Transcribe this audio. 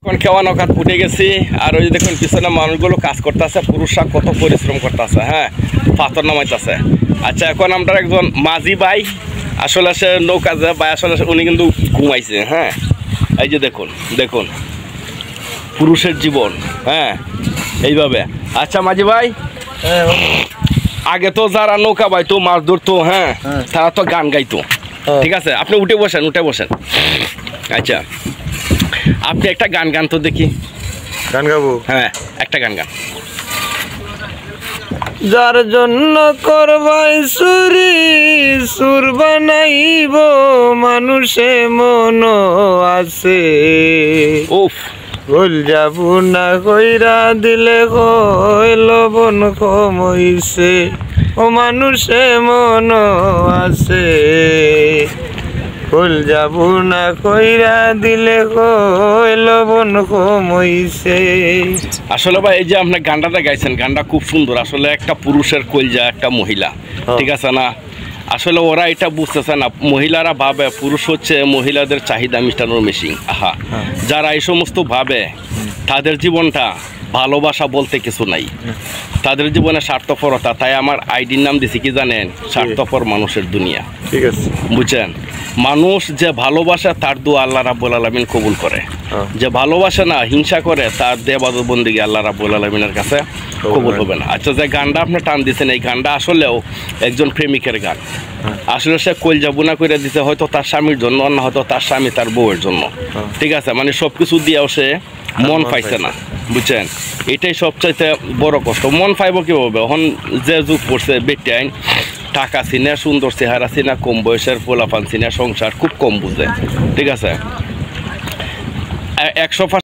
এখন কেওয়া নৌকাত উঠে গেছি আর ওই যে দেখুন পিছনে মানুষগুলো কাজ করতেছে, পুরুষরা কত পরিশ্রম করতেছে, হ্যাঁ পাথর নামাইতেছে। আচ্ছা এখন আমরা একজন মাঝি ভাই, আসলে সে নৌকা যে ভাই আসলে উনি কিন্তু ঘুমাইছে, হ্যাঁ এই যে দেখুন দেখুন পুরুষের জীবন, হ্যাঁ এইভাবে। আচ্ছা মাঝি ভাই, আগে তো যারা নৌকা বাইতো মাছ ধরতো, হ্যাঁ তারা তো গান গাইতো, ঠিক আছে আপনি উঠে বসেন উঠে বসেন। আচ্ছা আপনি একটা গান গান তো দেখি। গান গাবো? হ্যাঁ একটা গান গান। যার জন্য করবাই চুরি সুর বানাইব মানুষে মন আছে, উফ ভুল যাব না কইরা দিলে কই লবণ কমইছে, ও মানুষে মন আছে, ভুল যাব না কইরা দিলে কই লবণ কমইছে। আসলে ভাই এই যে আপনি গানটা গাইছেন, গানটা খুব সুন্দর। আসলে একটা পুরুষের কলজা একটা মহিলা, ঠিক আছে না? আসলে ওরা এটা বুঝতেছে না, মহিলারা ভাবে পুরুষ হচ্ছে মহিলাদের চাহিদা মিটানোর মেশিন। আহা, যারা এই সমস্ত ভাবে তাদের জীবনটা ভালোবাসা বলতে কিছু নাই, তাদের জীবনে স্বার্থপরতা। তাই আমার আইডির নাম দিছি কি জানেন? স্বার্থপর মানুষের দুনিয়া। ঠিক আছে, বুঝছেন? মানুষ যে ভালোবাসে তার দোয়া আল্লাহ রাব্বুল আলামিন কবুল করে, যে ভালোবাসে না হিংসা করে তার ইবাদত বন্দেগী আল্লাহ রাব্বুল আলামিনের কাছে কবুল হবে না। আচ্ছা যে গানটা আপনি টান দিচ্ছেন, এই গানটা আসলেও একজন প্রেমিকের গান। আসলে সে কলজা বুনা করে দিতে হয়তো তার স্বামীর জন্য, না হয়তো তার স্বামী তার বউয়ের জন্য, ঠিক আছে? মানে সব কিছু দিয়েও সে মন পাইছে না, বুঝছেন? এটাই সবচাইতে বড় কষ্ট। মন পাইব কীভাবে? এখন যে যুগ পড়ছে বেটে আইন, টাকা চিনে, সুন্দর চেহারা চিনে, কম বয়সের পোলাপান চিনে, সংসার খুব কম বুঝে, ঠিক আছে? 100%